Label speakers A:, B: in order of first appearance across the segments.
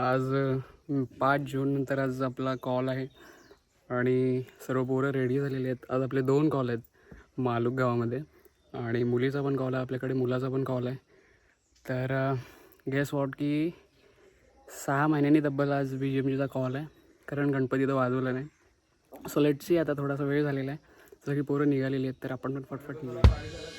A: आज 5 जून नंतर आज आपला कॉल आहे आणि सर्व पोरं रेडी झालेली आहेत. आज आपले 2 कॉल आहेत मालूक गावामध्ये आणि मुलीचा पण कॉल आहे आपल्याकडे, मुलाचा पण कॉल आहे. तर गेस वॉट की 6 महिन्यांनी तब्बल आज BGMGचा कॉल आहे, कारण गणपती तर वाजवला नाही. सो लेट्स सी, आता थोडासा वेळ झालेला आहे, जसं की पोरं निघालेली आहेत तर आपण पण फटफट निघूया.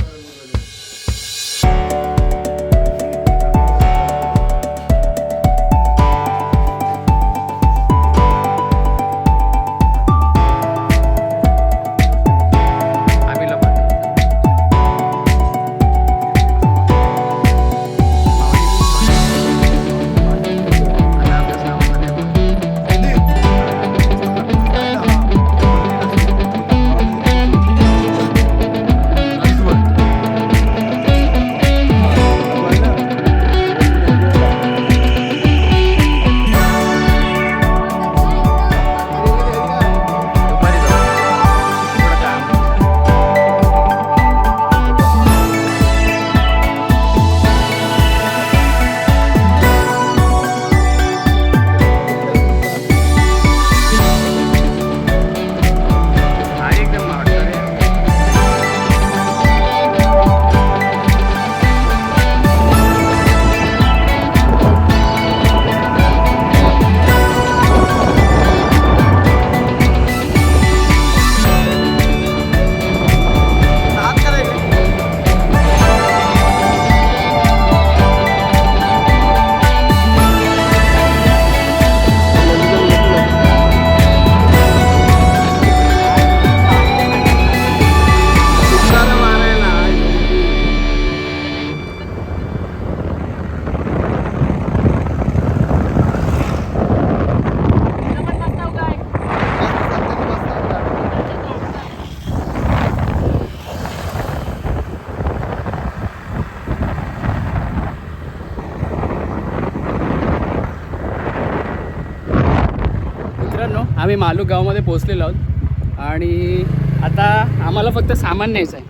A: आम्ही मालूक गावामध्ये पोहोचलेलो आहोत आणि आता आम्हाला फक्त सामान न्यायचं आहे.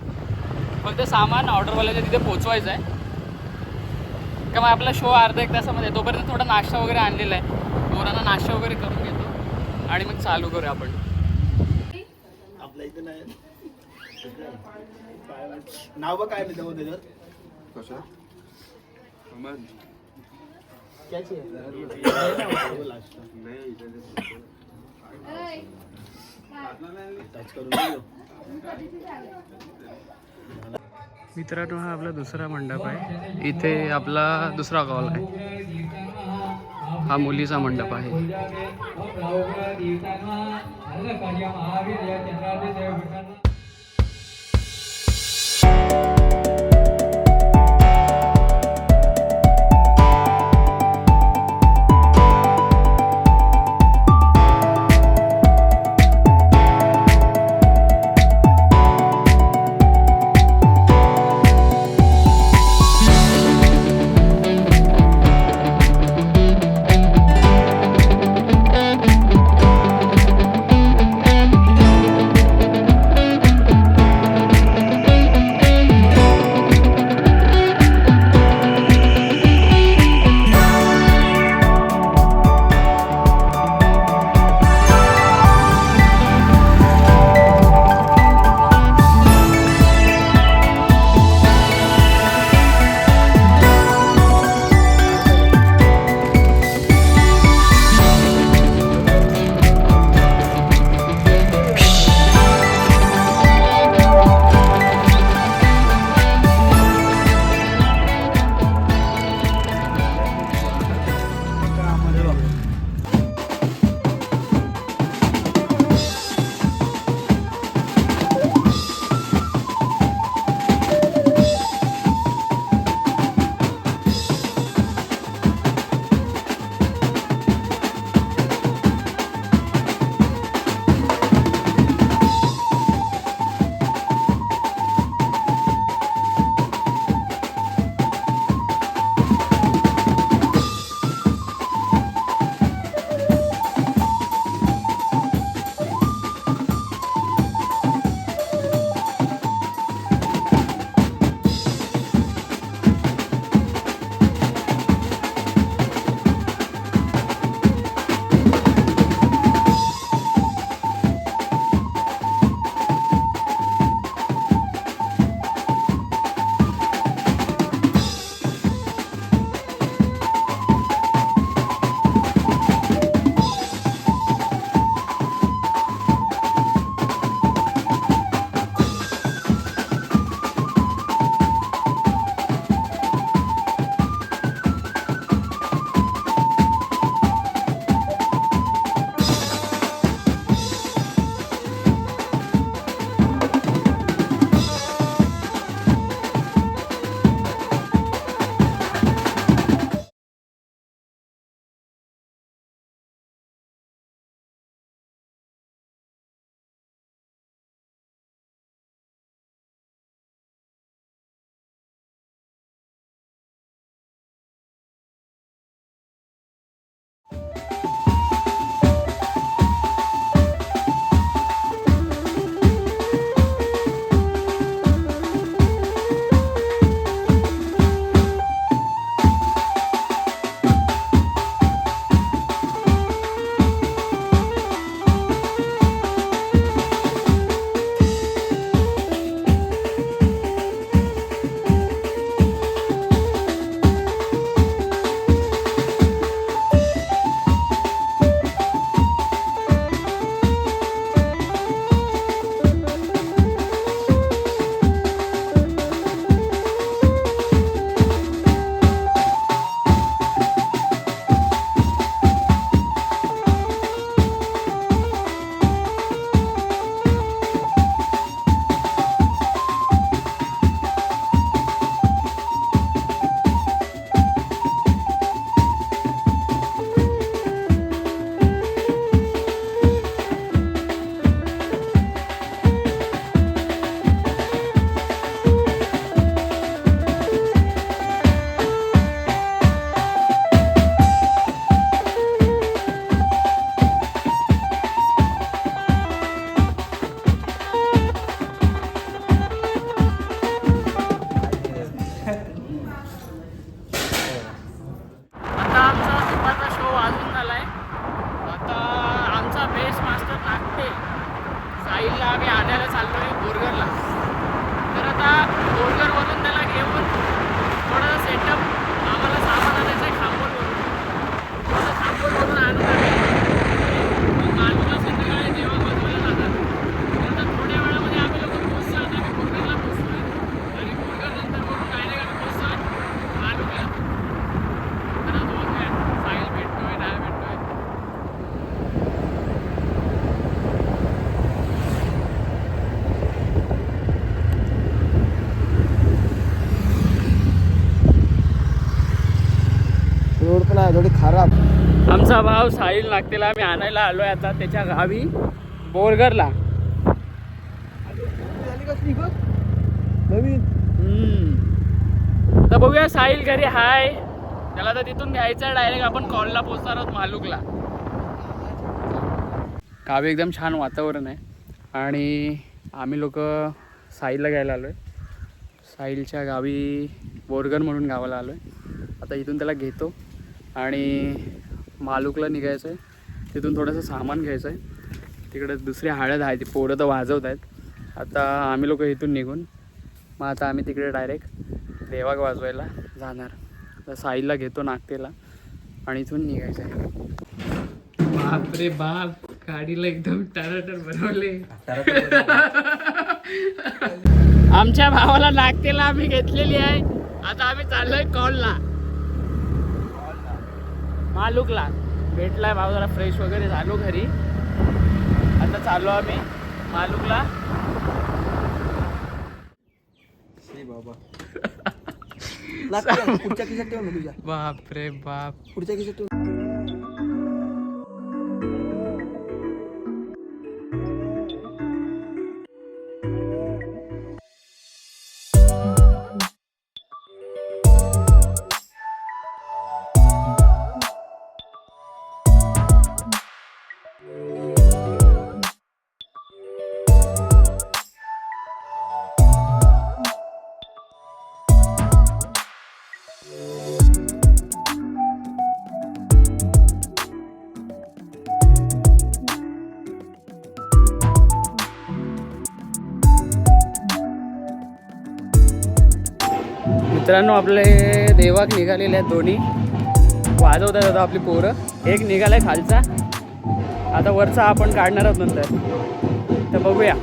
A: फक्त सामान ऑर्डरवाल्याच्या तिथे पोचवायचं आहे का मग आपला शो अर्धा 1 तासामध्ये. तोपर्यंत थोडा नाश्ता वगैरे आणलेला आहे, पोरांना नाश्ता वगैरे करून घेतो आणि मग चालू करूया आपण.
B: आपल्या इथे नाही नाव काय नाही तेव्हा त्याच्यात कसं
A: मित्रांनो, हा आपला दुसरा मंडप आहे. इथे आपला दुसरा कॉल आहे. हा मुलीचा मंडप आहे. साहिलला आम्ही आणायला चाललो आहे बोरगरला. तर आता बोरगरवरून त्याला घेऊन थोडं सेटअप आम्हाला सामान आणायचं आहे खांबोलवरून. थोडं खांबोलवरून आणून आम्ही मग मालूला संध्याकाळी जेवण बनवायला जाणार. तर आता थोड्या वेळामध्ये आम्ही लोक पोहोचतो. आता आम्ही बोरगरला पोहोचतोय आणि बोरगर नंतर वरून डायरेक्ट आम्ही पोहोचतोय मालूला. तर आता बघूया साहिल भेटतोय नाही भेटतोय.
B: रोड पण आहे थोडी खराब.
A: आमचा भाव साहिल नागतेला आम्ही आणायला आलोय आता त्याच्या गावी बोरगरला.
B: नवीन
A: तर बघूया साहिल घरी हाय. त्याला तर तिथून घ्यायचं आहे डायरेक्ट. आपण कॉलला पोहोचणार आहोत मालुकला. गावी एकदम छान वातावरण आहे आणि आम्ही लोक साहिलला घ्यायला आलो आहे. साहिलच्या गावी बोरगर म्हणून गावाला आलो आहे. आता इथून त्याला घेतो आणि मालुकला निघायचं आहे. तिथून थोडंसं सामान घ्यायचं आहे. तिकडे दुसरी हळद आहे ती पोरं तर वाजवत आहेत. आता आम्ही लोक इथून निघून मग आता आम्ही तिकडे डायरेक्ट देवाग वाजवायला जाणार. तर साहिलला घेतो नागतेला आणि इथून निघायचं आहे. बाप रे बाप, गाडीला एकदम टराटर बनवले. आमच्या भावाला नागतेला आम्ही घेतलेली आहे. आता आम्ही चाललोय कॉलला मालुकला. भेटलाय भाव, जरा फ्रेश वगैरे झालो घरी. आता चाललो आम्ही मालुकला.
B: पुढच्या खिशात ठेव ना तुझ्या.
A: बाप रे बाप,
B: पुढच्या खिशात ठेव.
A: मित्रांनो, आपले देवाक निघालेले आहेत दोन्ही. वाजवतात आता आपली पोरं. एक निघालाय खालचा, आता वरचा आपण काढणार आहोत नंतर. तर बघूया.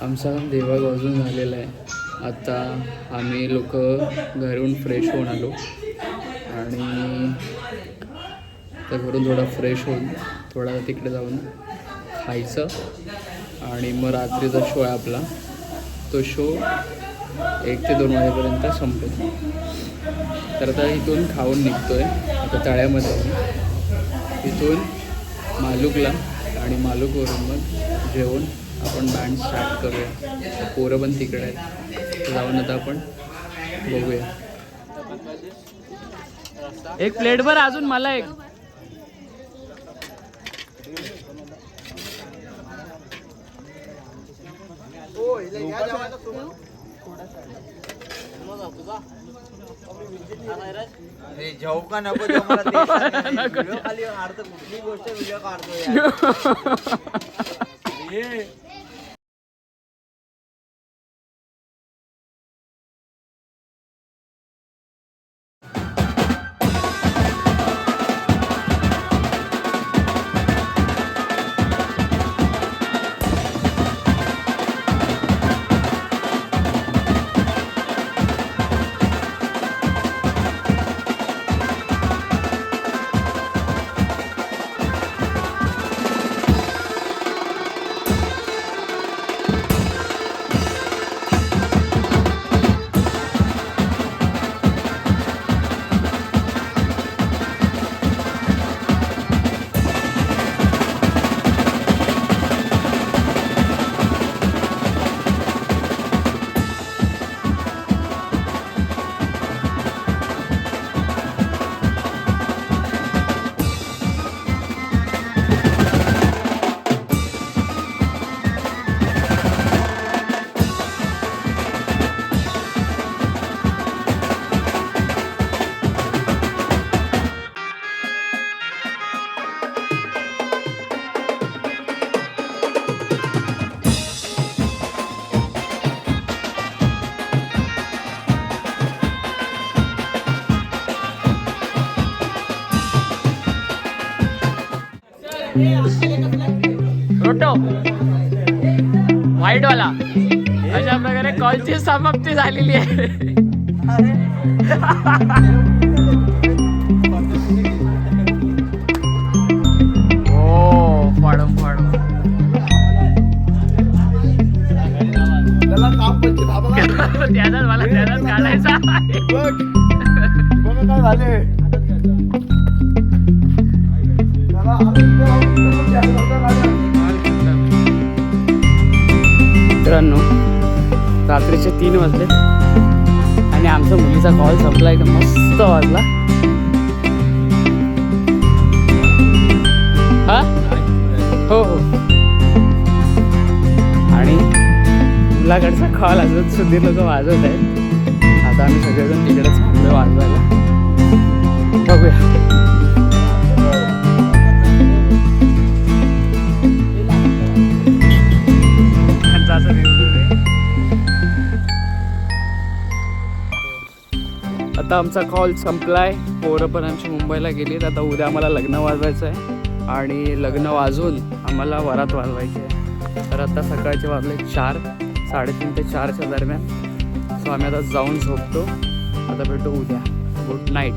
A: आमचा देवाग वाजून झालेला आहे. आता आम्ही लोक घरून फ्रेश होऊन आलो आणि तर घरून थोडा फ्रेश होऊन थोडा तिकडे जाऊन खायचं आणि मग रात्रीचा शो आहे आपला, तो शो 1 ते 2 वाजेपर्यंत संपेल. तर आता इथून खाऊन निघतो आहे आता तळ्यामध्ये. इथून मालुकला आणि मालुकवरून मग जेवून आपण बँड स्टार्ट करूया. पोरं पण तिकडे आहेत, जाऊन आता आपण बघूया. एक प्लेट भर अजून मला एक.
B: जाऊ का नको जाऊ मला ते सांग. व्हिडिओ खाली अर्थ कुठली गोष्ट व्हिडिओ काढतो यार.
A: रोटो व्हाईट वाला. अशा प्रकारे कॉलची समाप्ती झालेली आहे. हो फाडम फाडम. त्याचाच मला त्याचाच काढायचा.
B: काय झाले
A: मित्रांनो, रात्रीचे 3 वाजले आणि आमचा मुलीचा कॉल संपला. एकदम मस्त वाजला. हा हो हो. आणि मुलाकडचा कॉल अजून सुधीर लोक वाजवत आहेत. आता आम्ही सगळेजण तिकडेच थांबलो वाजवायला. बघूया. आता आमचा कॉल संपलाय. पोरं पण आमची मुंबईला गेलीत. आता उद्या आम्हाला लग्न वाजवायचं आहे आणि लग्न वाजवून आम्हाला वरात वाजवायची आहे. तर आता सकाळचे वाजले 4, 3:30 ते 4च्या दरम्यान. सो आम्ही आता जाऊन झोपतो. आता भेटू उद्या. Good night.